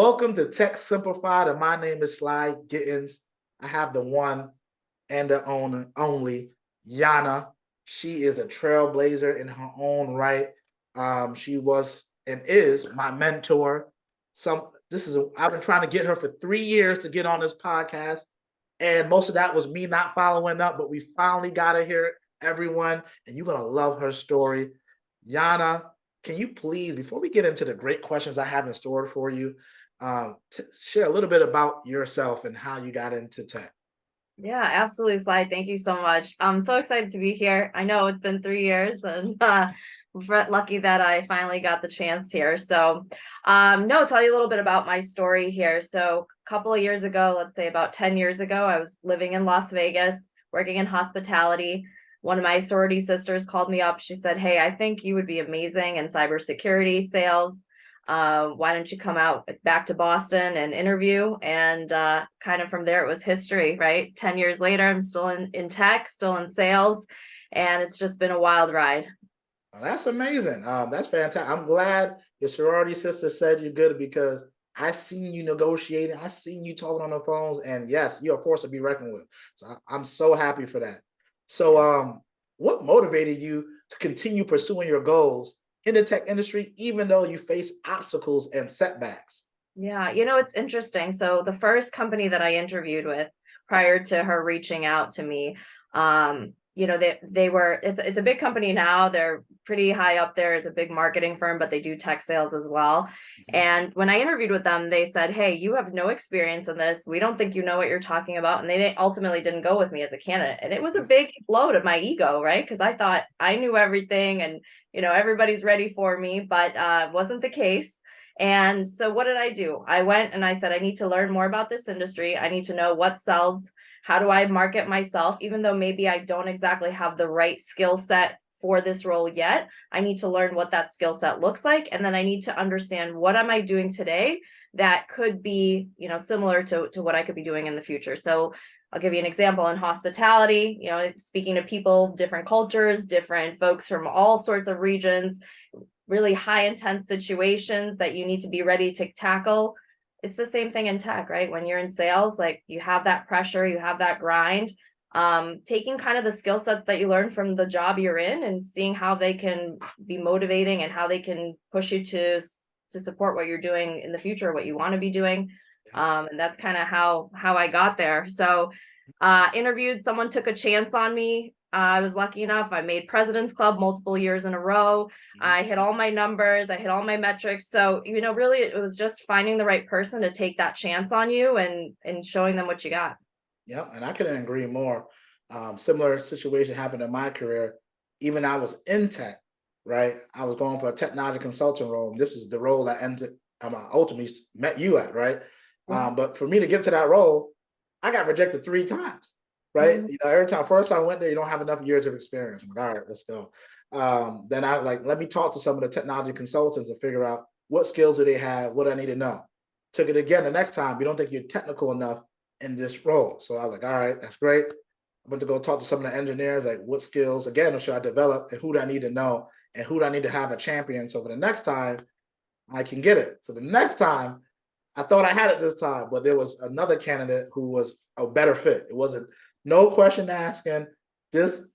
Welcome to Tech Simplified, and my name is Sly Gittins. I have the one and the only Yana. She is a trailblazer in her own right. She was and is my mentor. I've been trying to get her for 3 years to get on this podcast, and most of that was me not following up, but we finally got her here, everyone, and you're gonna love her story. Yana, can you please, before we get into the great questions I have in store for you, share a little bit about yourself and how you got into tech? Yeah, absolutely, Sly. Thank you so much. I'm so excited to be here. I know it's been 3 years, and lucky that I finally got the chance here. No, tell you a little bit about my story here. So, a couple of years ago, let's say about 10 years ago, I was living in Las Vegas, working in hospitality. One of my sorority sisters called me up. She said, "Hey, I think you would be amazing in cybersecurity sales. Why don't you come out back to Boston and interview?" And kind of from there, it was history, right? 10 years later, I'm still in tech, still in sales, and it's just been a wild ride. Oh, that's amazing. That's fantastic. I'm glad your sorority sister said you're good because I seen you negotiating. I seen you talking on the phones, and yes, you're a force to be reckoned with. So I'm so happy for that. So, Yeah. what motivated you to continue pursuing your goals in the tech industry, even though you face obstacles and setbacks? Yeah, it's interesting. So the first company that I interviewed with prior to her reaching out to me, they were it's a big company now. They're pretty high up there. It's a big marketing firm, but they do tech sales as well. Mhm. And when I interviewed with them, they said, "Hey, you have no experience in this. We don't think you know what you're talking about." And ultimately didn't go with me as a candidate. And it was a Yeah. big blow to my ego, right? Because I thought I knew everything and everybody's ready for me, but wasn't the case. And so what did I do? I went and I said, I need to learn more about this industry. I need to know what sells. How do I market myself? Even though maybe I don't exactly have the right skill set for this role yet, I need to learn what that skill set looks like. And then I need to understand, what am I doing today that could be, similar to what I could be doing in the future. So I'll give you an example in hospitality, speaking to people, different cultures, different folks from all sorts of regions, really high intense situations that you need to be ready to tackle. It's the same thing in tech, right? When you're in sales, like, you have that pressure, you have that grind. Taking kind of the skill sets that you learn from the job you're in and seeing how they can be motivating and how they can push you to support what you're doing in the future, what you want to be doing. And that's kind of how I got there. So interviewed, someone took a chance on me. I was lucky enough. I made President's Club multiple years in a row. Mhm. I hit all my numbers, I hit all my metrics. So, really it was just finding the right person to take that chance on you and showing them what you got. Yep, and I couldn't agree more. Similar situation happened in my career. Even I was in tech, right? I was going for a technology consultant role. And this is the role I ended. I ultimately met you at, right? Yeah. But for me to get to that role, I got rejected 3 times, right? Mhm. Every time, first time I went there, you don't have enough years of experience. I'm like, all right, let's go. Then I like, let me talk to some of the technology consultants and figure out what skills do they have, what I need to know. Took it again the next time. We don't think you're technical enough in this role. So I was like, all right, that's great. I went to go talk to some of the engineers, like what skills again should I develop and who do I need to know and who do I need to have a champion. So for the next time I can get it. So the next time I thought I had it this time, but there was another candidate who was a better fit. It wasn't no question asking. This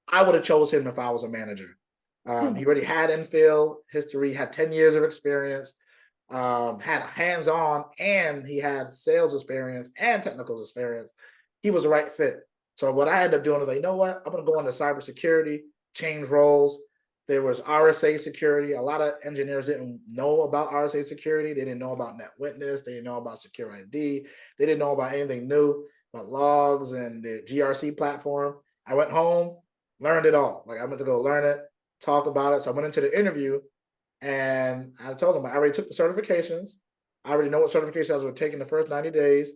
I would have chose him if I was a manager. He already had infield history, had 10 years of experience, had hands-on, and he had sales experience and technical experience. He was the right fit. So what I ended up doing was like, you know what? I'm gonna go into cybersecurity, change roles. There was RSA security. A lot of engineers didn't know about RSA security. They didn't know about Net Witness. They didn't know about Secure ID. They didn't know about anything new about logs and the GRC platform. I went home, learned it all. Like I went to go learn it, talk about it. So I went into the interview and I told them I already took the certifications. I already know what certifications I was taking the first 90 days.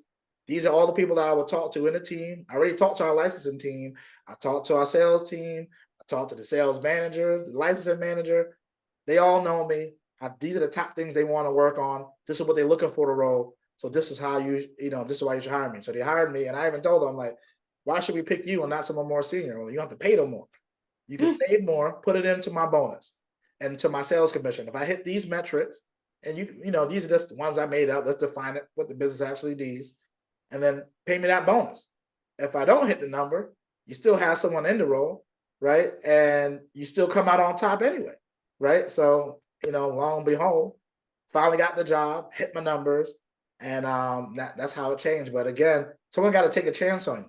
These are all the people that I would talk to in the team. I already talked to our licensing team. I talked to our sales team. I talked to the sales managers, the licensing manager. They all know me. These are the top things they want to work on. This is what they're looking for the role. So this is how this is why you should hire me. So they hired me, and I even told them like, why should we pick you and not someone more senior? Well, you don't have to pay them more. You can save more, put it into my bonus and to my sales commission. If I hit these metrics, and these are just the ones I made up. Let's define it, what the business actually needs, and then pay me that bonus. If I don't hit the number, you still have someone in the role, right? And you still come out on top anyway, right? So, lo and behold, finally got the job, hit my numbers, and that's how it changed. But again, someone got to take a chance on you.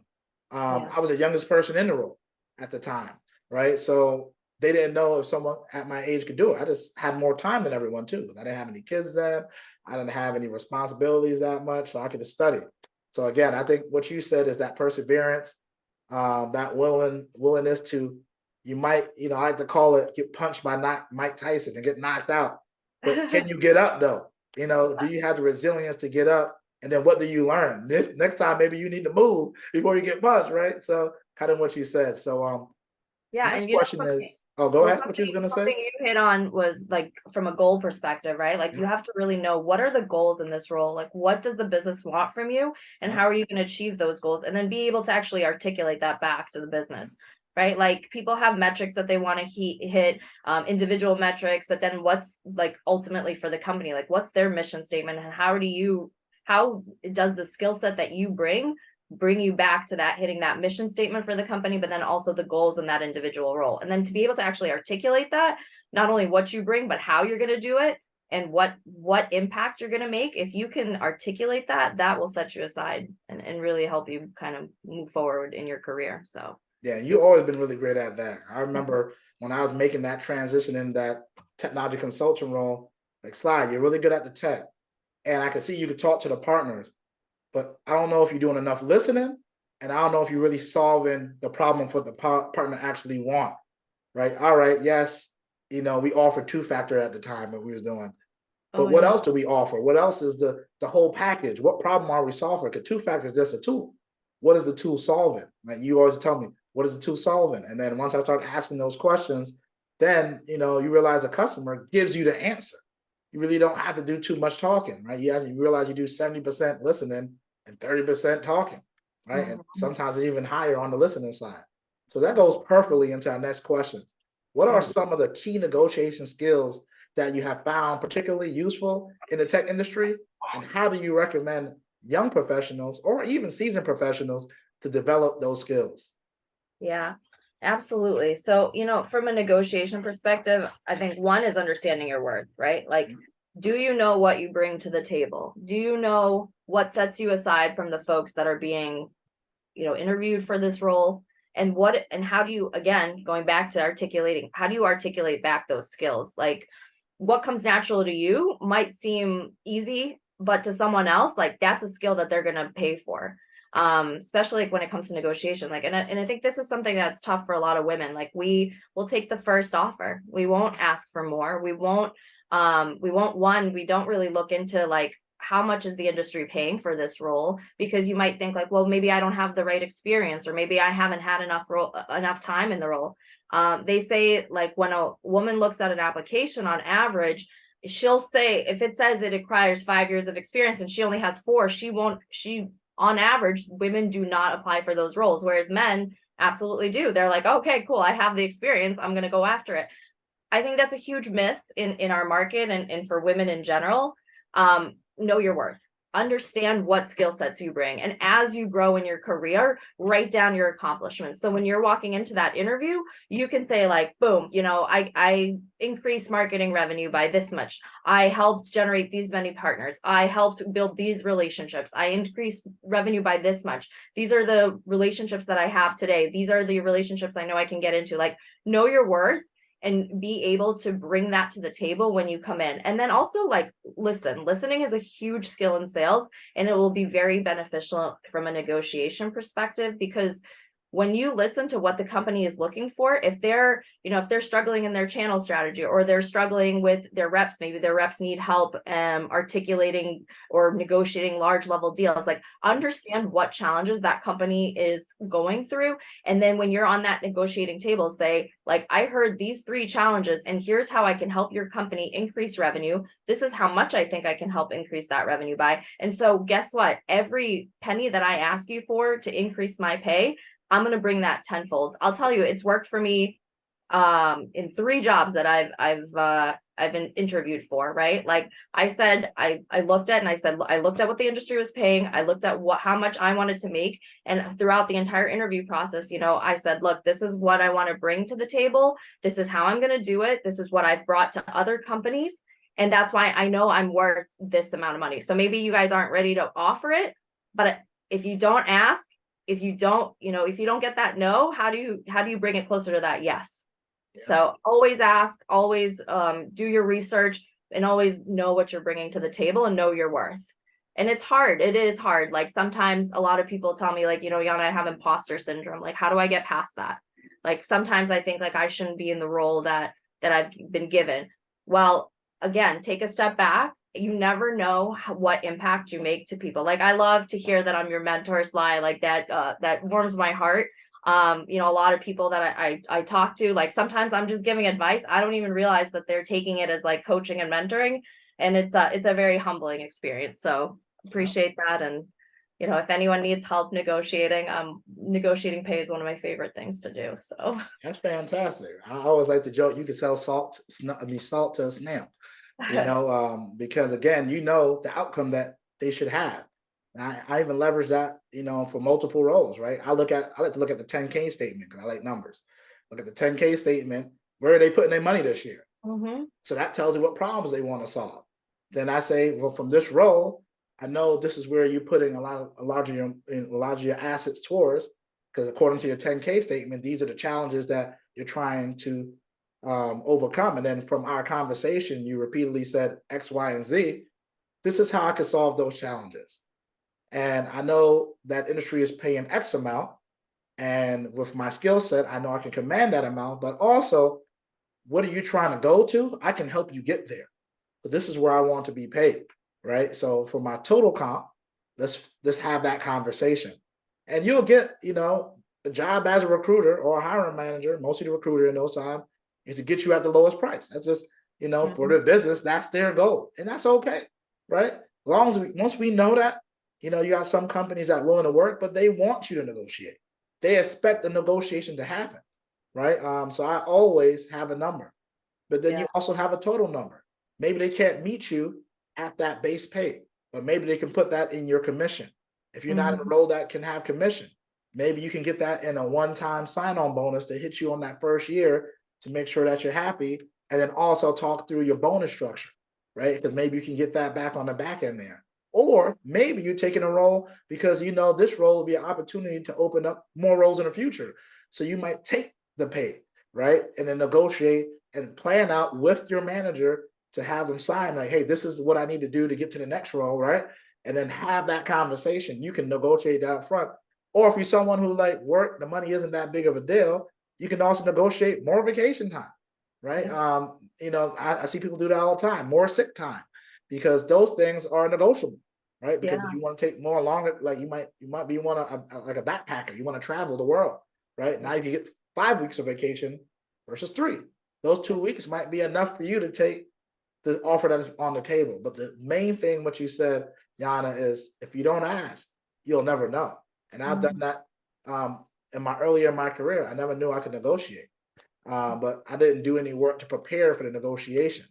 Yeah. I was the youngest person in the role at the time, right? So they didn't know if someone at my age could do it. I just had more time than everyone too. I didn't have any kids then. I didn't have any responsibilities that much, so I could just study. So again, I think what you said is that perseverance, that willingness to, you might, I like to call it, get punched by Mike Tyson and get knocked out, but can you get up though? Do you have the resilience to get up? And then what do you learn? This next time, maybe you need to move before you get punched, right? So kind of what you said. So Yeah, next and question something, is, oh, go well, ahead. What you something was gonna say? something you hit on was like from a goal perspective, right? Like Yeah, you have to really know what are the goals in this role? Like what does the business want from you and yeah, how are you going to achieve those goals? And then be able to actually articulate that back to the business, right? Like people have metrics that they want to hit, individual metrics, but then what's like ultimately for the company? Like what's their mission statement and how does the skill set that you bring you back to that hitting that mission statement for the company, but then also the goals in that individual role. And then to be able to actually articulate that, not only what you bring, but how you're going to do it and what impact you're going to make. If you can articulate that, that will set you aside and really help you kind of move forward in your career. So yeah. You always been really great at that. I remember when I was making that transition in that technology consultant role, like Sly, you're really good at the tech, and I could see you could talk to the partners, but I don't know if you're doing enough listening, and I don't know if you're really solving the problem for the partner actually want. Right? All right, yes, we offered two-factor at the time that we was doing, oh but what yeah. else do we offer? What else is the whole package? What problem are we solving? Because two-factor is just a tool. What is the tool solving? Like you always tell me, what is the tool solving? And then once I start asking those questions, then you realize the customer gives you the answer. You really don't have to do too much talking, right? You realize you do 70% listening and 30% talking, right? And Mhm. sometimes it's even higher on the listening side. So that goes perfectly into our next question. What are Yeah. some of the key negotiation skills that you have found particularly useful in the tech industry? And how do you recommend young professionals or even seasoned professionals to develop those skills? Yeah, absolutely. So, from a negotiation perspective, I think one is understanding your worth, right? Like, do you know what you bring to the table? Do you know what sets you aside from the folks that are being, interviewed for this role? And how do you, again, going back to articulating, how do you articulate back those skills? Like, what comes natural to you might seem easy, but to someone else, like that's a skill that they're going to pay for. Especially like when it comes to negotiation, like, and I think this is something that's tough for a lot of women. Like we will take the first offer. We won't ask for more. We don't really look into like, how much is the industry paying for this role? Because you might think like, well, maybe I don't have the right experience, or maybe I haven't had enough time in the role. They say like when a woman looks at an application on average, she'll say if it says it requires 5 years of experience and she only has four, she on average, women do not apply for those roles, whereas men absolutely do. They're like, okay, cool, I have the experience, I'm going to go after it. I think that's a huge miss in our market and for women in general. Know your worth. Understand what skill sets you bring. And as you grow in your career, write down your accomplishments. So when you're walking into that interview, you can say, like, boom, I increased marketing revenue by this much. I helped generate these many partners. I helped build these relationships. I increased revenue by this much. These are the relationships that I have today. These are the relationships I know I can get into. Like, know your worth and be able to bring that to the table when you come in. And then also like listening is a huge skill in sales, and it will be very beneficial from a negotiation perspective, because when you listen to what the company is looking for, if they're struggling in their channel strategy, or they're struggling with their reps, maybe their reps need help articulating or negotiating large level deals, like understand what challenges that company is going through. And then when you're on that negotiating table, say, like, I heard these three challenges, and here's how I can help your company increase revenue. This is how much I think I can help increase that revenue by. And so guess what? Every penny that I ask you for to increase my pay, I'm going to bring that tenfold. I'll tell you, it's worked for me in 3 jobs that I've been interviewed for, right? Like I said, I looked at, and I looked at what the industry was paying. I looked at how much I wanted to make. And throughout the entire interview process, I said, look, this is what I want to bring to the table. This is how I'm going to do it. This is what I've brought to other companies. And that's why I know I'm worth this amount of money. So maybe you guys aren't ready to offer it, but if you don't ask, if you don't, if you don't get that no, how do you bring it closer to that yes? Yeah. So always ask, always do your research, and always know what you're bringing to the table and know your worth. And it's hard. It is hard. Like sometimes a lot of people tell me like, Yana, I have imposter syndrome. Like, how do I get past that? Like sometimes I think like I shouldn't be in the role that I've been given. Well, again, take a step back. You never know what impact you make to people. Like I love to hear that I'm your mentor, Sly. Like that warms my heart. A lot of people that I talk to, like sometimes I'm just giving advice. I don't even realize that they're taking it as like coaching and mentoring, and it's a very humbling experience. So Yeah. appreciate that. And if anyone needs help negotiating, negotiating pay is one of my favorite things to do. So That's fantastic. I always like to joke, you can sell salt to a snail, because again, the outcome that they should have. And I even leverage that, for multiple roles, right? I like to look at the 10K statement because I like numbers. Look at the 10K statement. Where are they putting their money this year? mm-hmm. So that tells you what problems they want to solve. Then I say, well, from this role, I know this is where you're putting a lot of your assets towards, because according to your 10K statement, these are the challenges that you're trying to overcome. And then from our conversation, you repeatedly said X, Y, and Z. This is how I can solve those challenges. And I know that industry is paying X amount. And with my skill set, I know I can command that amount, but also, what are you trying to go to? I can help you get there. But this is where I want to be paid, right? So for my total comp, let's have that conversation. And you'll get, a job as a recruiter or a hiring manager, mostly the recruiter in those times, is to get you at the lowest price. That's just, for Mm-hmm. the business, that's their goal. And that's okay, right? As long as once we know that, you got some companies that are willing to work, but they want you to negotiate. They expect the negotiation to happen, right? So I always have a number, but then Yeah. you also have a total number. Maybe they can't meet you at that base pay, but maybe they can put that in your commission. If you're not in a Mm-hmm. role that can have commission, maybe you can get that in a one-time sign-on bonus to hit you on that first year to make sure that you're happy, and then also talk through your bonus structure, right? Because maybe you can get that back on the back end there. Or maybe you're taking a role because this role will be an opportunity to open up more roles in the future. So you might take the pay, right? And then negotiate and plan out with your manager to have them sign like, hey, this is what I need to do to get to the next role, right? And then have that conversation. You can negotiate that up front. Or if you're someone who like work, the money isn't that big of a deal, you can also negotiate more vacation time, right? Yeah. I see people do that all the time, more sick time, because those things are negotiable, right? Because if Yeah. you want to take more longer, like you might be like a backpacker, you want to travel the world, right? Now you can get 5 weeks of vacation versus 3. Those 2 weeks might be enough for you to take the offer that is on the table. But the main thing, what you said, Yana, is if you don't ask, you'll never know. And I've done Mm-hmm. that earlier in my career. I never knew I could negotiate, but I didn't do any work to prepare for the negotiation.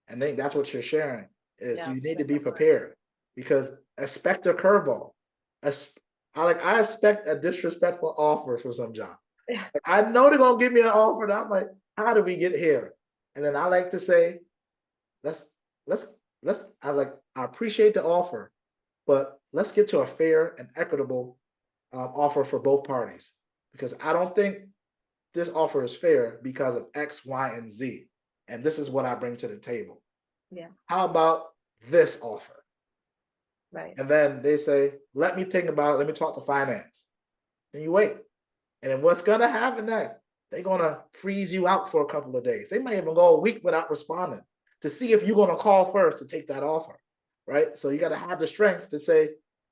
And I think that's what you're sharing is Yeah. you need to be prepared, because expect a curveball. I expect a disrespectful offer for some job. Yeah. Like, I know they're gonna give me an offer, and I'm like, how did we get here? And then I like to say, let's let's I appreciate the offer, but let's get to a fair and equitable offer for both parties, because I don't think this offer is fair because of X, Y, and Z, and this is what I bring to the table. Yeah. How about this offer? Right. And then they say, let me think about it. Let me talk to finance. And you wait. And then what's going to happen next? They're going to freeze you out for a couple of days. They might even go a week without responding to see if you're going to call first to take that offer, right? So you got to have the strength to say,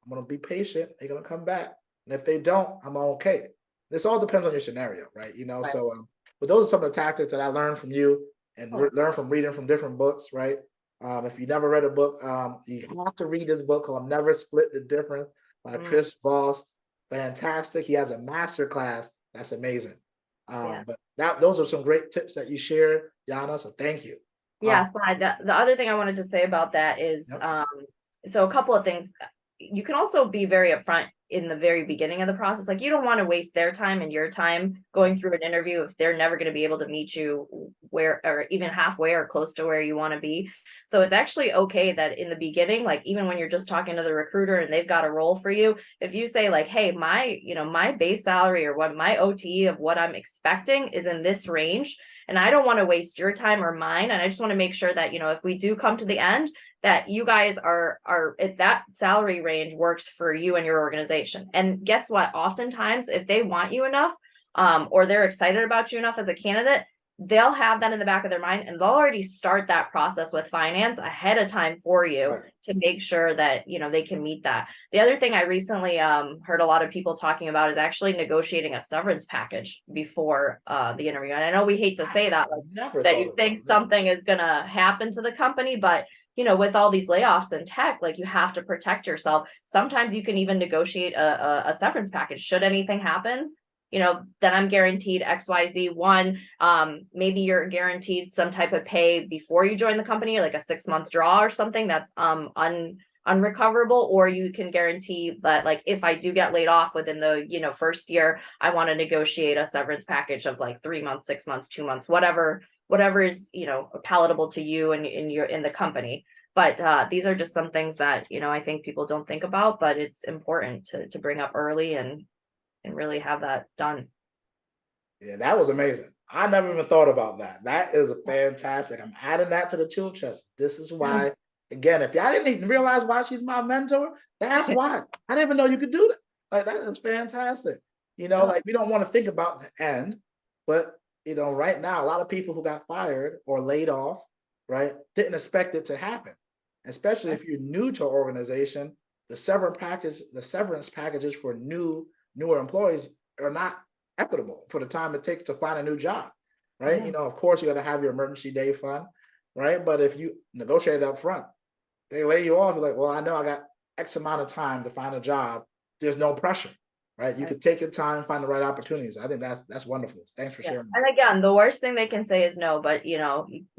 I'm going to be patient. They're going to come back. And if they don't, I'm okay. This all depends on your scenario, right? Right. So, but those are some of the tactics that I learned from you and Oh, learn from reading from different books, right? If you never read a book, you have to read this book called Never Split the Difference by mm, Chris Voss. Fantastic. He has a master class. That's amazing. Yeah. But those are some great tips that you shared, Yana. So thank you. Yeah, slide. The other thing I wanted to say about that is, Yep. so a couple of things. You can also be very upfront in the very beginning of the process. Like you don't want to waste their time and your time Yep. going through an interview if they're never going to be able to meet you where, or even halfway or close to where you want to be. So it's actually okay that in the beginning, like even when you're just talking to the recruiter and they've got a role for you, if you say like, hey, my base salary or what my OTE of what I'm expecting is in this range, and I don't want to waste your time or mine. And I just want to make sure that, if we do come to the end, that you guys are at that salary range works for you and your organization. And guess what? Oftentimes, if they want you enough, or they're excited about you enough as a candidate, they'll have that in the back of their mind and they'll already start that process with finance ahead of time for you Right. to make sure that they can meet that. The other thing I recently heard a lot of people talking about is actually negotiating a severance package before the interview. And I know we hate to say that, like, Never that thought you think about that. something is going to happen to the company, but with all these layoffs in tech, like you have to protect yourself. Sometimes you can even negotiate a severance package. Should anything happen, then I'm guaranteed XYZ. One, maybe you're guaranteed some type of pay before you join the company, like a 6-month draw or something that's unrecoverable, or you can guarantee that like if I do get laid off within the first year, I want to negotiate a severance package of like 3 months, 6 months, 2 months, whatever is palatable to you and in the company. But these are just some things that I think people don't think about, but it's important to bring up early and really have that done. Yeah, that was amazing. I never even thought about that. That is fantastic. I'm adding that to the tool chest. This is why, again, if y'all didn't even realize why she's my mentor, that's why. I didn't even know you could do that. Like, that is fantastic. Yeah. Like we don't want to think about the end, but right now, a lot of people who got fired or laid off, right, didn't expect it to happen. Especially if you're new to an organization, the severance packages for newer employees are not equitable for the time it takes to find a new job, right? Yeah. Of course, you got to have your emergency day fund, right? But if you negotiate up front, they lay you off. You're like, well, I know I got X amount of time to find a job. There's no pressure, right? You Right. could take your time, find the right opportunities. I think that's wonderful. Thanks for Yeah. sharing And that. again, the worst thing they can say is no, but you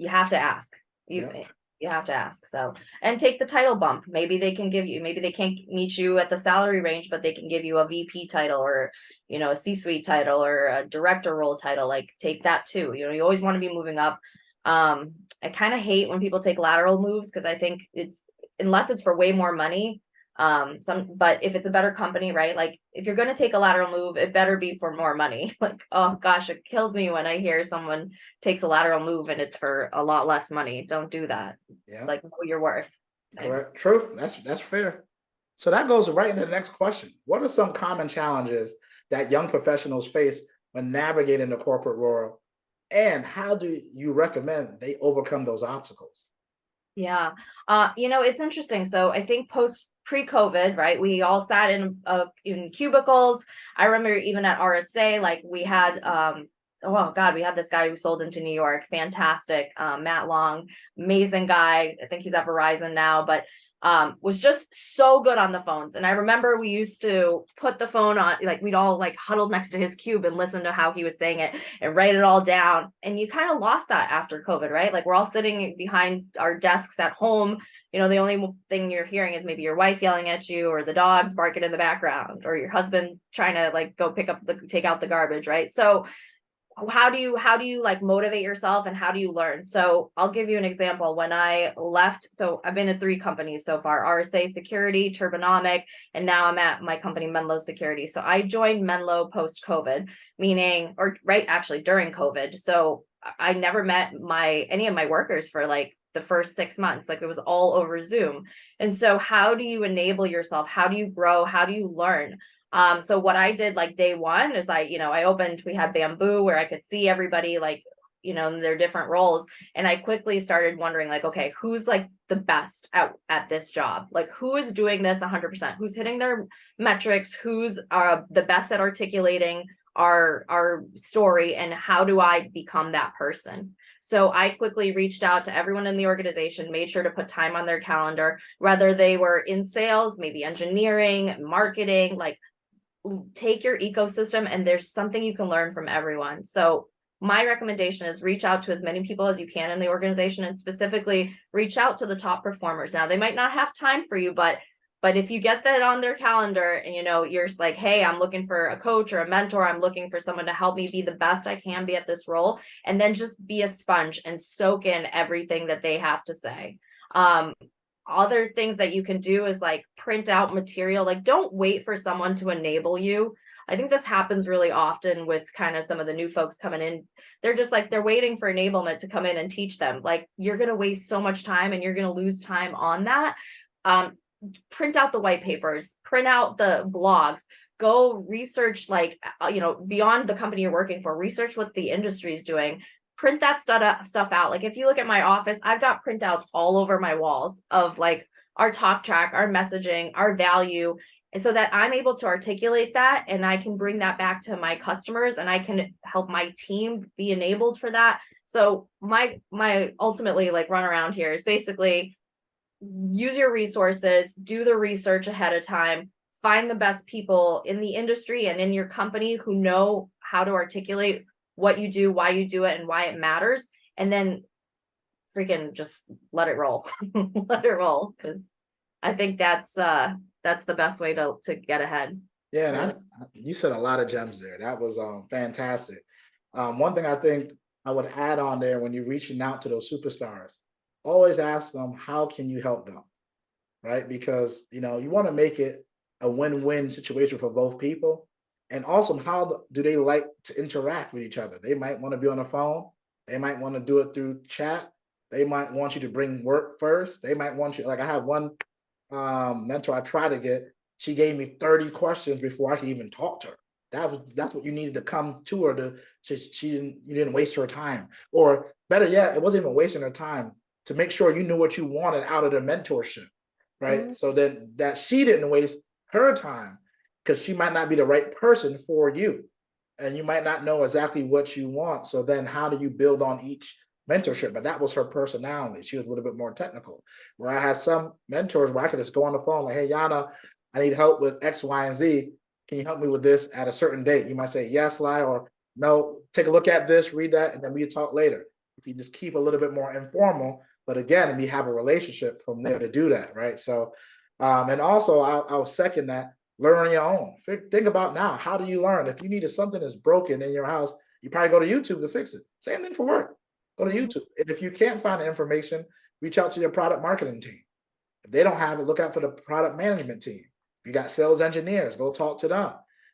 have to ask. You Yeah, you have to ask. So, and take the title bump. Maybe they can't meet you at the salary range, but they can give you a VP title or, a C-suite title or a director role title. Like take that too. You always want to be moving up. I kind of hate when people take lateral moves because I think unless it's for way more money, but if it's a better company, right? Like if you're going to take a lateral move, it better be for more money. Like, oh gosh, it kills me when I hear someone takes a lateral move and it's for a lot less money. Don't do that. yeah, Like, know your worth. And correct. True. That's fair. So that goes right into the next question. What are some common challenges that young professionals face when navigating the corporate world? And how do you recommend they overcome those obstacles? yeah, it's interesting. So I think pre-COVID, right? We all sat in cubicles. I remember even at RSA, like we had oh God, we had this guy who sold into New York, fantastic, Matt Long, amazing guy. I think he's at Verizon now, but was just so good on the phones. And I remember we used to put the phone on, like we'd all like huddled next to his cube and listen to how he was saying it and write it all down. And you kind of lost that after COVID, right? Like we're all sitting behind our desks at home. The only thing you're hearing is maybe your wife yelling at you or the dogs barking in the background or your husband trying to like go take out the garbage, right? So how do you like motivate yourself and how do you learn? So I'll give you an example. When I left, so I've been at 3 companies so far: RSA Security, Turbonomic, and now I'm at my company Menlo Security. So I joined Menlo post COVID, meaning, or right, actually during COVID. So I never met any of my workers for like the first 6 months. Like it was all over Zoom. And so how do you enable yourself? How do you grow? How do you learn? So what I did like day one is we had Bamboo where I could see everybody like, in their different roles. And I quickly started wondering like, okay, who's like the best at this job? Like who is doing this 100%? Who's hitting their metrics? Who's the best at articulating our story, and how do I become that person? So I quickly reached out to everyone in the organization, made sure to put time on their calendar, whether they were in sales, maybe engineering, marketing, like take your ecosystem, and there's something you can learn from everyone. So my recommendation is reach out to as many people as you can in the organization, and specifically reach out to the top performers. Now, they might not have time for you, but if you get that on their calendar and you're like, hey, I'm looking for a coach or a mentor, I'm looking for someone to help me be the best I can be at this role, and then just be a sponge and soak in everything that they have to say. Other things that you can do is like print out material. Like, don't wait for someone to enable you. I think this happens really often with kind of some of the new folks coming in. They're just like, they're waiting for enablement to come in and teach them. Like, you're going to waste so much time and you're going to lose time on that. Print out the white papers, print out the blogs, go research, like, beyond the company you're working for, research what the industry is doing. Print that stuff out. Like, if you look at my office, I've got printouts all over my walls of like our talk track, our messaging, our value. And so that I'm able to articulate that, and I can bring that back to my customers, and I can help my team be enabled for that. So my ultimately, like, run around here is basically use your resources, do the research ahead of time, find the best people in the industry and in your company who know how to articulate what you do, why you do it, and why it matters. And then freaking just let it roll. Let it roll. Because I think that's the best way to get ahead. Yeah, and you said a lot of gems there. That was fantastic. One thing I think I would add on there when you're reaching out to those superstars, always ask them, how can you help them? Right? Because you want to make it a win-win situation for both people. And also, how do they like to interact with each other? They might want to be on the phone. They might want to do it through chat. They might want you to bring work first. They might want you, like I have one mentor I tried to get. She gave me 30 questions before I could even talk to her. That's what you needed to come to her to. You didn't waste her time, or better yet, it wasn't even wasting her time, to make sure you knew what you wanted out of the mentorship, right? Mhm. So then that she didn't waste her time, because she might not be the right person for you, and you might not know exactly what you want. So then how do you build on each mentorship? But that was her personality. She was a little bit more technical. Where I had some mentors where I could just go on the phone like, hey, Yana, I need help with X, Y, and Z. Can you help me with this at a certain date? You might say yes, Lai, or no, take a look at this, read that, and then we talk later. If you just keep a little bit more informal, but again, we have a relationship from there to do that, right? So, and also I'll second that. Learn on your own. Think about now, how do you learn? If you needed something that's broken in your house, you probably go to YouTube to fix it. Same thing for work. Go to Mhm. YouTube. And if you can't find the information, reach out to your product marketing team. If they don't have it, look out for the product management team. If you got sales engineers, go talk to them.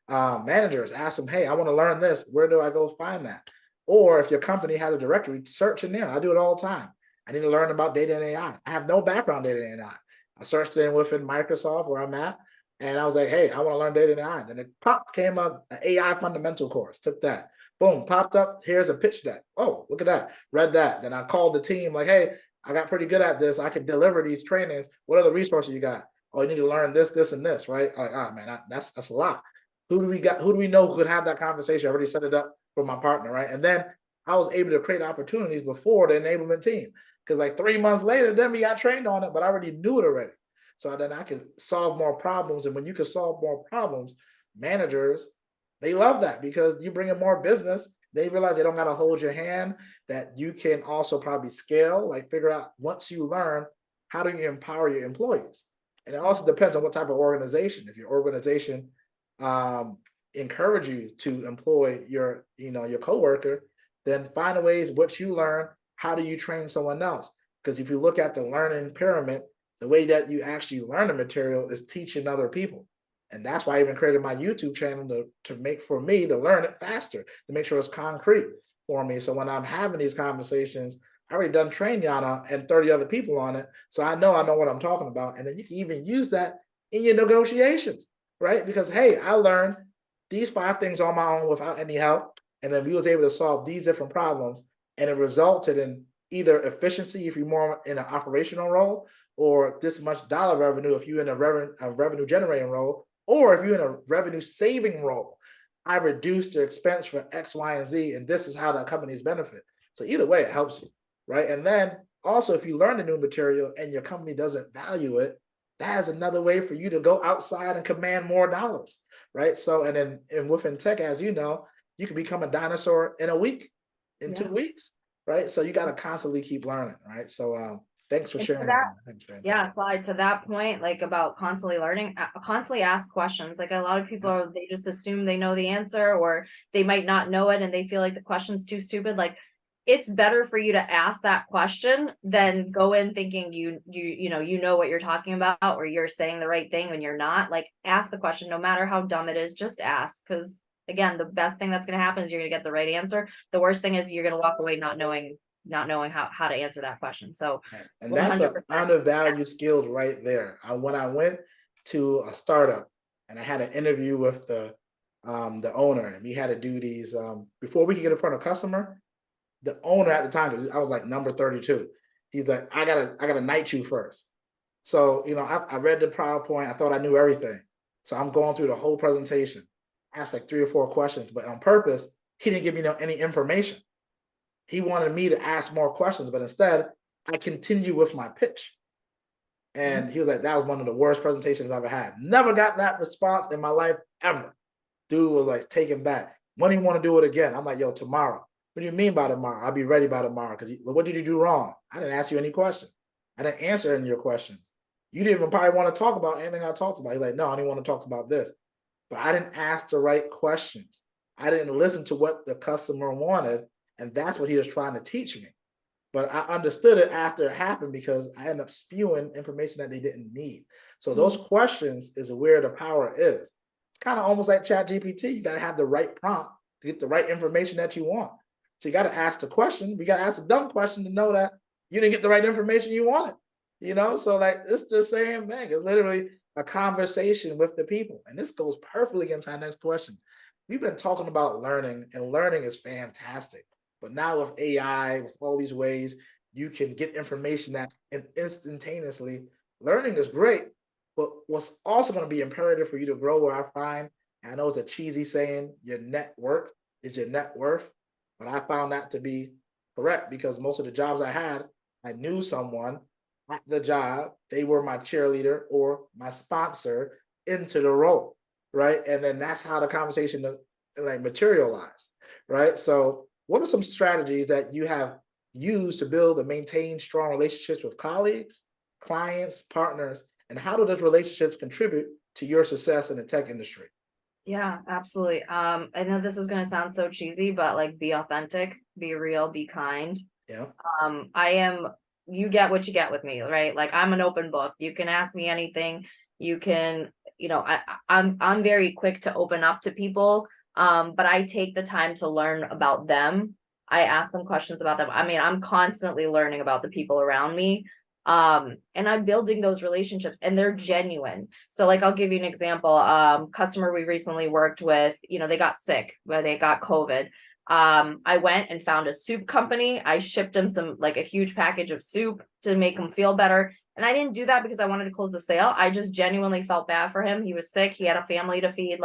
Managers, ask them, hey, I want to learn this. Where do I go find that? Or if your company has a directory, search in there. I do it all the time. I need to learn about data and AI. I have no background in data and AI. I searched in within Microsoft where I'm at, and I was like, hey, I want to learn data and AI. Then it came up an AI fundamental course. Took that. Boom, popped up. Here's a pitch deck. Oh, look at that. Read that. Then I called the team like, hey, I got pretty good at this. I can deliver these trainings. What other resources you got? Oh, you need to learn this, this, and this, right? Like, oh man, that's a lot. Who do we got? Who do we know who could have that conversation? I already set it up for my partner, right? And then I was able to create opportunities before the enablement team. Because like 3 months later, then we got trained on it, but I already knew it already. So then I could solve more problems. And when you can solve more problems, managers, they love that, because you bring in more business. They realize they don't got to hold your hand, that you can also probably scale, like figure out, once you learn, how do you empower your employees? And it also depends on what type of organization. If your organization um, encourage you to employ your coworker, then find a ways what you learn. How do you train someone else? Because if you look at the learning pyramid, the way that you actually learn the material is teaching other people. And that's why I even created my YouTube channel to make, for me, to learn it faster, to make sure it's concrete for me. So when I'm having these conversations, I already done train Yana and 30 other people on it. So I know what I'm talking about. And then you can even use that in your negotiations, right? Because hey, I learned these 5 things on my own without any help. And then we was able to solve these different problems. And it resulted in either efficiency if you're more in an operational role, or this much dollar revenue if you're in a revenue generating role, or if you're in a revenue saving role. I reduced the expense for X, Y, and Z, and this is how the companies benefit. So either way, it helps you, right? And then also, if you learn the new material and your company doesn't value it, that is another way for you to go outside and command more dollars, right? So, and within tech, as you know, you can become a dinosaur in a week, in Yeah. 2 weeks, right? So you got to constantly keep learning, right? So, thanks for And to sharing that. that, Man. That's yeah, fantastic. so to that point, like about constantly learning, constantly ask questions. Like a lot of people Yeah. are, they just assume they know the answer, or they might not know it and they feel like the question's too stupid. Like it's better for you to ask that question than go in thinking you know what you're talking about, or you're saying the right thing when you're not. Like ask the question, no matter how dumb it is, just ask. Because again, the best thing that's going to happen is you're going to get the right answer. The worst thing is you're going to walk away not knowing how to answer that question. So And that's a 100%. undervalued skill right there. When I went to a startup and I had an interview with the owner, and we had to do these before we could get in front of customer. The owner at the time, I was like number 32. He's like, I gotta knight you first. So, I read the PowerPoint. I thought I knew everything. So I'm going through the whole presentation. Asked like 3 or 4 questions, but on purpose, he didn't give me any information. He wanted me to ask more questions, but instead, I continued with my pitch. Mhm. And he was like, that was one of the worst presentations I've ever had. Never got that response in my life ever. Dude was like taken back. When do you want to do it again? I'm like, yo, tomorrow. What do you mean by tomorrow? I'll be ready by tomorrow. Because what did you do wrong? I didn't ask you any questions. I didn't answer any of your questions. You didn't even probably want to talk about anything I talked about. He's like, no, I didn't want to talk about this. But I didn't ask the right questions. I didn't listen to what the customer wanted. And that's what he was trying to teach me. But I understood it after it happened because I ended up spewing information that they didn't need. So those Mhm. questions is where the power is. It's kind of almost like Chat GPT. You got to have the right prompt to get the right information that you want. So you got to ask the question. We got to ask a dumb question to know that you didn't get the right information you wanted. So like it's the same thing. It's literally a conversation with the people. And this goes perfectly into our next question. We've been talking about learning, and learning is fantastic. But now with AI, with all these ways, you can get information that instantaneously. Learning is great, but what's also going to be imperative for you to grow, where I find, and I know it's a cheesy saying, your network is your net worth, but I found that to be correct because most of the jobs I had, I knew someone at the job, they were my cheerleader or my sponsor into the role, right? And then that's how the conversation like materialized, right? So what are some strategies that you have used to build and maintain strong relationships with colleagues, clients, partners, and how do those relationships contribute to your success in the tech industry? Yeah, absolutely. I know this is gonna sound so cheesy, but like be authentic, be real, be kind. Yeah. I am, you get what you get with me, right? Like I'm an open book. You can ask me anything. You can, I'm very quick to open up to people. But I take the time to learn about them. I ask them questions about them. I mean, I'm constantly learning about the people around me. And I'm building those relationships and they're genuine. So like I'll give you an example. Customer we recently worked with, they got sick, where they got COVID. I went and found a soup company. I shipped him some, like a huge package of soup to make him feel better. And I didn't do that because I wanted to close the sale. I just genuinely felt bad for him. He was sick. He had a family to feed.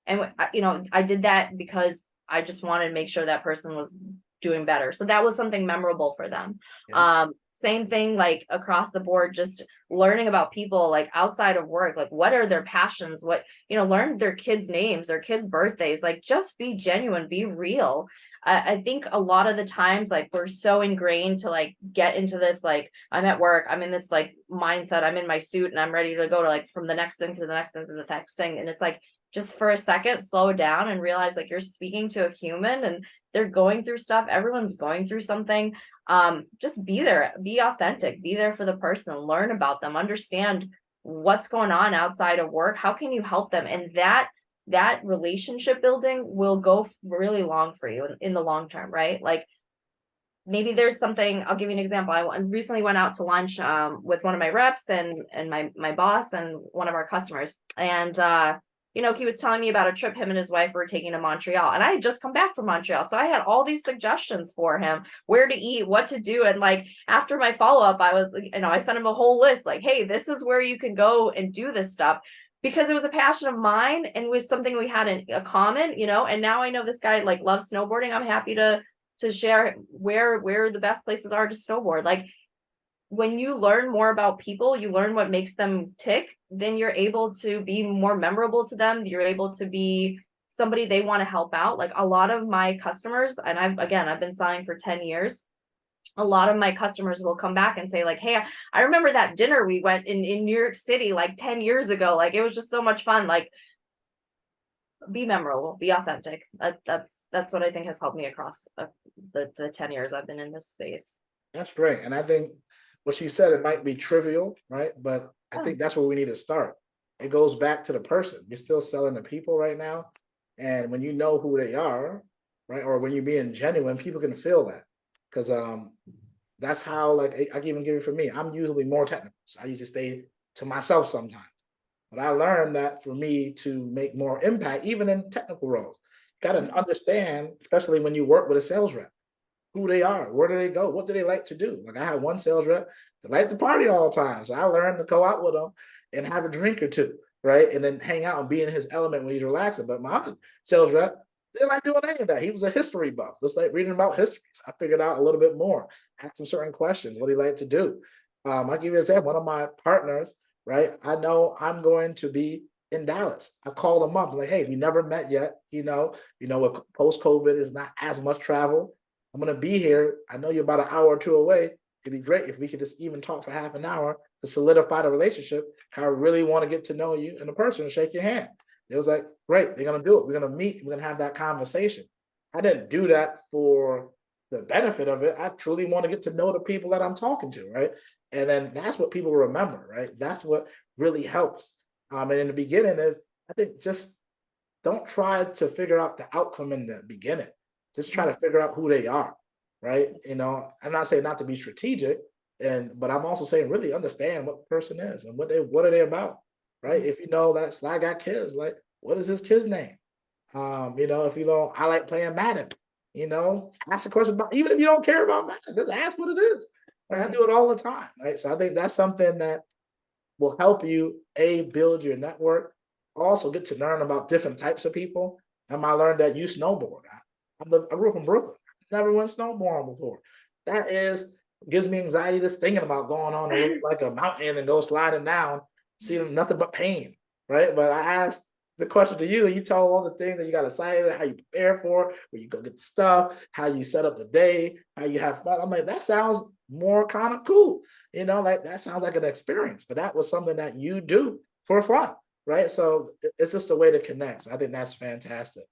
And I did that because I just wanted to make sure that person was doing better. So that was something memorable for them. Yeah. Same thing, like across the board, just learning about people like outside of work, like what are their passions, learn their kids' names, their kids' birthdays, like just be genuine, be real. I think a lot of the times, like we're so ingrained to like get into this, like I'm at work, I'm in this like mindset, I'm in my suit and I'm ready to go to like from the next thing to the next thing to the next thing. And it's like, just for a second, slow down and realize like you're speaking to a human and they're going through stuff. Everyone's going through something. Just be there, be authentic, be there for the person, learn about them, understand what's going on outside of work, how can you help them, and that relationship building will go really long for you in the long term, right? Like maybe there's something. I'll give you an example. Recently went out to lunch with one of my reps and my boss and one of our customers, and he was telling me about a trip him and his wife were taking to Montreal, and I had just come back from Montreal, so I had all these suggestions for him, where to eat, what to do, and like after my follow up, I was like, I sent him a whole list, like, hey, this is where you can go and do this stuff. Because it was a passion of mine and was something we had in a common, and now I know this guy like loves snowboarding. I'm happy to share where the best places are to snowboard. Like when you learn more about people, you learn what makes them tick, then you're able to be more memorable to them. You're able to be somebody they want to help out. Like a lot of my customers, and I've been selling for 10 years. A lot of my customers will come back and say like, hey, I remember that dinner we went in New York City like 10 years ago. Like it was just so much fun. Like be memorable, be authentic. That's what I think has helped me across the 10 years I've been in this space. That's great. And I think what you said, it might be trivial, right? But I Yeah. think that's where we need to start. It goes back to the person. You're still selling to people right now. And when you know who they are, right? Or when you're being genuine, people can feel that. Because that's how, like, I can even give it for me. I'm usually more technical. So I usually stay to myself sometimes. But I learned that for me to make more impact, even in technical roles, got to Mhm. understand, especially when you work with a sales rep, who they are, where do they go, what do they like to do. Like I had one sales rep that liked to party all the time, so I learned to go out with him and have a drink or two, right, and then hang out and be in his element when he's relaxing. But my other sales rep didn't like doing any of that. He was a history buff, just like reading about history. So I figured out a little bit more, asked him certain questions, what he liked to do. I'll give you an example. One of my partners, right? I know I'm going to be in Dallas. I called him up, like, hey, we never met yet. With post COVID is not as much travel. I'm gonna be here. I know you're about an hour or two away. It'd be great if we could just even talk for half an hour to solidify the relationship. I really want to get to know you in a person and shake your hand. It was like, great, they're gonna do it. We're gonna meet, we're gonna have that conversation. I didn't do that for the benefit of it. I truly want to get to know the people that I'm talking to, right? And then that's what people remember, right? That's what really helps. And in the beginning is, I think, just don't try to figure out the outcome in the beginning. Just try to figure out who they are, right? I'm not saying not to be strategic, but I'm also saying really understand what the person is and what are they about, right? Mhm. If you know that Sly got kids, like what is his kid's name? If you know I like playing Madden, ask a question about, even if you don't care about Madden, just ask what it is. Right? I Right. do it all the time, right? So I think that's something that will help you build your network, also get to learn about different types of people. I learned that you snowboard. I grew up in Brooklyn. Never went snowboarding before. That is gives me anxiety just thinking about going on and look like a mountain and go sliding down, seeing nothing but pain, right? But I asked the question to you, and you told all the things that you got excited, how you prepare for, where you go get the stuff, how you set up the day, how you have fun. I'm like, that sounds more kind of cool. Like that sounds like an experience, but that was something that you do for fun, right? So it's just a way to connect. So I think that's fantastic.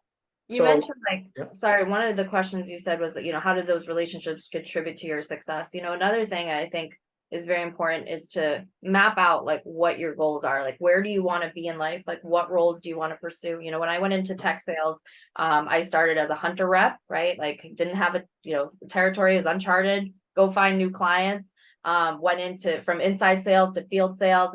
You So, mentioned like, yeah, sorry, one of the questions you said was that, how did those relationships contribute to your success? Another thing I think is very important is to map out like what your goals are. Like, where do you want to be in life? Like, what roles do you want to pursue? When I went into tech sales, I started as a hunter rep, right? Like, didn't have territory is uncharted, go find new clients. Went into from inside sales to field sales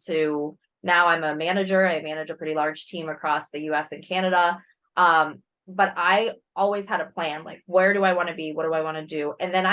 to now I'm a manager. I manage a pretty large team across the US and Canada. But I always had a plan, like where do I want to be? What do I want to do? And then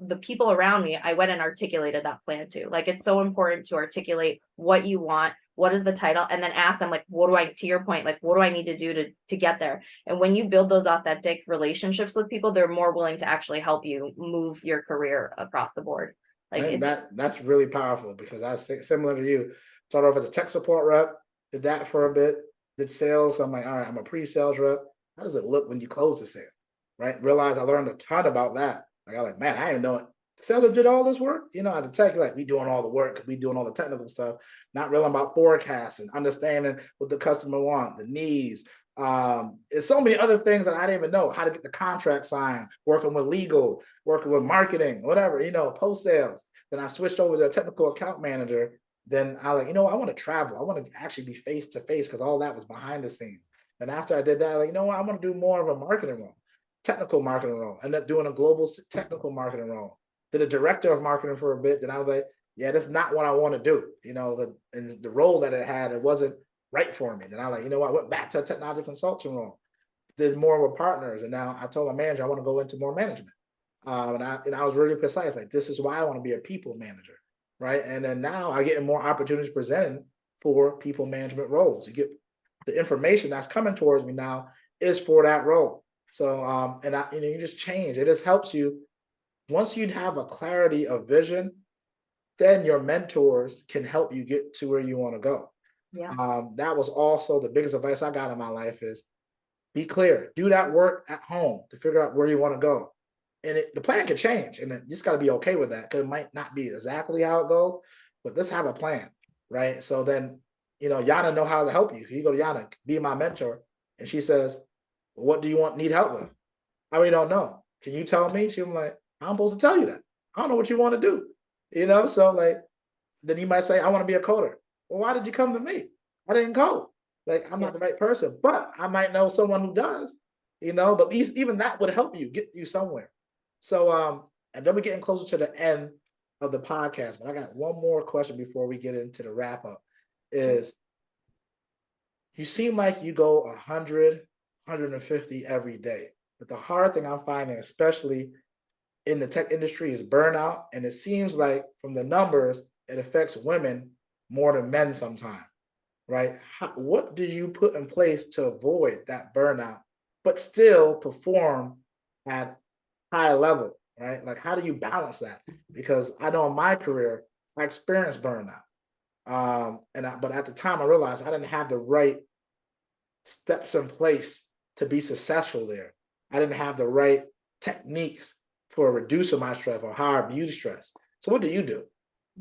the people around me, I went and articulated that plan to. Like it's so important to articulate what you want, what is the title, and then ask them like, to your point, like what do I need to do to get there? And when you build those authentic relationships with people, they're more willing to actually help you move your career across the board. Like and it's that's really powerful because I say similar to you. Started off as a tech support rep, did that for a bit, did sales. So I'm like, all right, I'm a pre-sales rep. How does it look when you close the sale? Right? Realize I learned a ton about that. Like I like, man, I didn't know it. The seller did all this work. As a tech, like we doing all the work, we doing all the technical stuff, not real about forecasting, understanding what the customer want, the needs. It's so many other things that I didn't even know how to get the contract signed, working with legal, working with marketing, whatever, post sales. Then I switched over to a technical account manager. Then I like, I want to travel. I want to actually be face to face because all that was behind the scenes. And after I did that, like, I want to do more of a marketing role, technical marketing role. Ended up doing a global technical marketing role. Did a director of marketing for a bit. Then I was like, yeah, that's not what I want to do. And the role that it had, it wasn't right for me. Then I like, I went back to a technology consulting role, did more with partners. And now I told my manager I want to go into more management. And I was really precise, like this is why I want to be a people manager, right? And then now I get more opportunities presented for people management roles. You get the information that's coming towards me now is for that role. So you just change. It just helps you once you have a clarity of vision. then your mentors can help you get to where you want to go. Yeah. That was also the biggest advice I got in my life is be clear, do that work at home to figure out where you want to go. And the plan can change, and you just got to be okay with that because it might not be exactly how it goes, but let's have a plan, right? So then, Yana know how to help you. You go to Yana, be my mentor, and she says, well, "What do you need help with?" I really don't know. Can you tell me? She's like, "I'm supposed to tell you that. I don't know what you want to do." So like then you might say, "I want to be a coder." Well, why did you come to me? I didn't code. Like, I'm Yeah. not the right person, but I might know someone who does, but at least even that would help you get you somewhere. So, and then we're getting closer to the end of the podcast, but I got one more question before we get into the wrap up Sure. is you seem like you go 100, 150 every day. But the hard thing I'm finding, especially in the tech industry, is burnout. And it seems like from the numbers, it affects women more than men sometimes, right? What do you put in place to avoid that burnout, but still perform at high level, right? Like, how do you balance that? Because I know in my career, I experienced burnout. But at the time, I realized I didn't have the right steps in place to be successful there. I didn't have the right techniques for reducing my stress or how I view stress. So, what do you do?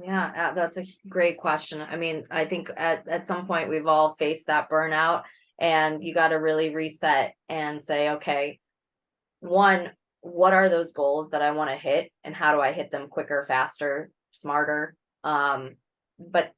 Yeah, that's a great question. I mean, I think at some point we've all faced that burnout, and you got to really reset and say, okay, one, what are those goals that I want to hit, and how do I hit them quicker, faster, smarter? But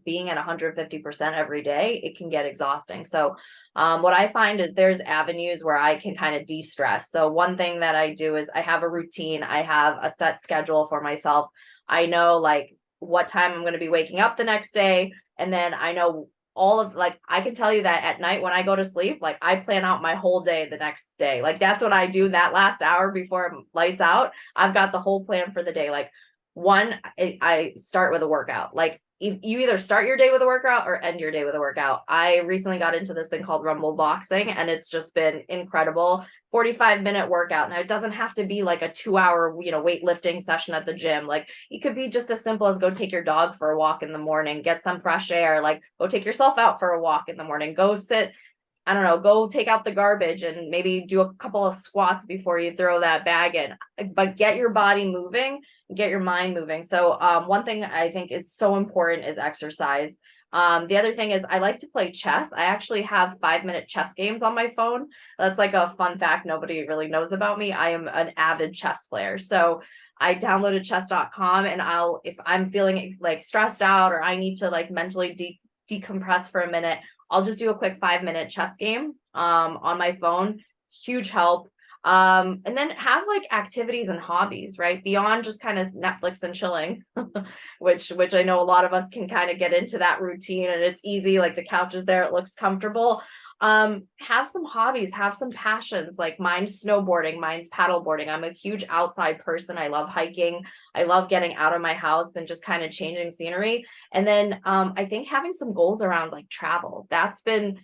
being at 150% every day, it can get exhausting. So, what I find is there's avenues where I can kind of de-stress. So one thing that I do is I have a routine, I have a set schedule for myself. I know like what time I'm going to be waking up the next day, and then I know all of like I can tell you that at night when I go to sleep, like I plan out my whole day the next day. Like that's what I do that last hour before lights out. I've got the whole plan for the day. Like one, I start with a workout. Like if you either start your day with a workout or end your day with a workout. I recently got into this thing called Rumble Boxing, and it's just been incredible. 45-minute workout. Now it doesn't have to be like a 2-hour, weightlifting session at the gym. Like it could be just as simple as go take your dog for a walk in the morning, get some fresh air, like go take yourself out for a walk in the morning, go sit, I don't know, go take out the garbage and maybe do a couple of squats before you throw that bag in. But get your body moving, get your mind moving. So one thing I think is so important is exercise. The other thing is I like to play chess. I actually have 5-minute chess games on my phone. That's like a fun fact nobody really knows about me. I am an avid chess player. So I downloaded chess.com, and if I'm feeling like stressed out or I need to like mentally decompress for a minute, I'll just do a quick 5-minute chess game on my phone. Huge help. And then have like activities and hobbies, right? Beyond just kind of Netflix and chilling, which I know a lot of us can kind of get into that routine, and it's easy, like the couch is there, it looks comfortable. Have some hobbies, have some passions. Like mine's snowboarding, mine's paddleboarding. I'm a huge outside person. I love hiking. I love getting out of my house and just kind of changing scenery. And then I think having some goals around like travel. That's been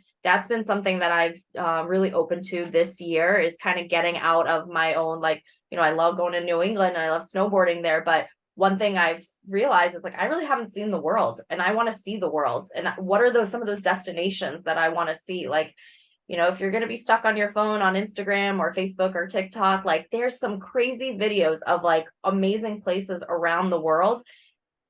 something that I've really open to this year, is kind of getting out of my own, like, I love going to New England and I love snowboarding there, but one thing I've realized is like I really haven't seen the world, and I want to see the world. And what are some of those destinations that I want to see? Like, if you're going to be stuck on your phone on Instagram or Facebook or TikTok, like there's some crazy videos of like amazing places around the world.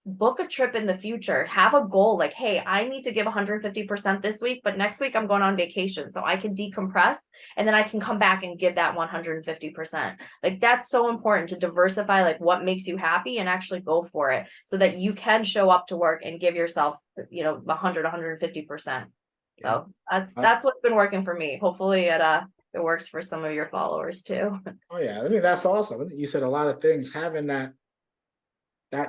Book a trip in the future, have a goal like, hey, I need to give 150% this week, but next week I'm going on vacation so I can decompress, and then I can come back and give that 150%. Like that's so important to diversify like what makes you happy and actually go for it so that you can show up to work and give yourself 150%. Yeah. So that's what's been working for me. Hopefully it works for some of your followers too. Oh yeah, I mean that's awesome. I think you said a lot of things. Having that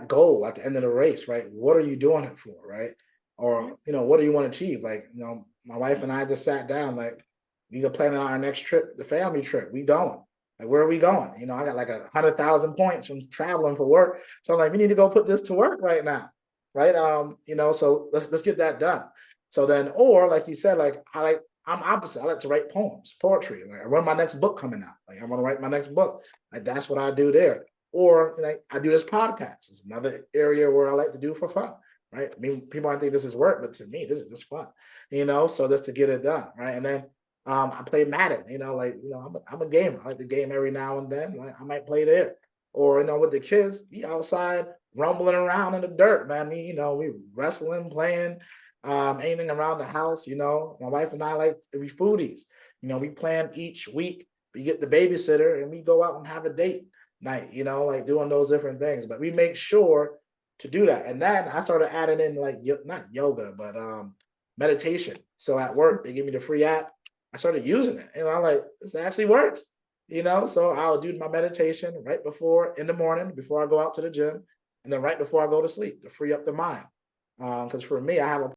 goal at the end of the race, right? What are you doing it for, right? Yeah. Or what do you want to achieve? Like, my wife and I just sat down, like, we are planning our next trip, the family trip. We going. Like, where are we going? I got like 100,000 points from traveling for work. So I'm like, we need to go put this to work right now. Right. So let's get that done. So then, or like you said, like I'm opposite. I like to write poems, poetry. Like I run my next book coming out. Like I want to write my next book. Like that's what I do there. Or I do this podcast. It's another area where I like to do for fun, right? I mean, people might think this is work, but to me, this is just fun, So just to get it done, right? And then I play Madden, I'm a gamer. I like to game every now and then. Like, I might play there, or with the kids, be outside rumbling around in the dirt, man. We wrestling, playing, anything around the house. My wife and I like to be foodies. We plan each week. We get the babysitter and we go out and have a date night, like doing those different things. But we make sure to do that. And then I started adding in like not yoga, but meditation. So at work, they give me the free app. I started using it. I'm like, this actually works. So I'll do my meditation right before in the morning, before I go out to the gym, and then right before I go to sleep to free up the mind. Because for me, I have a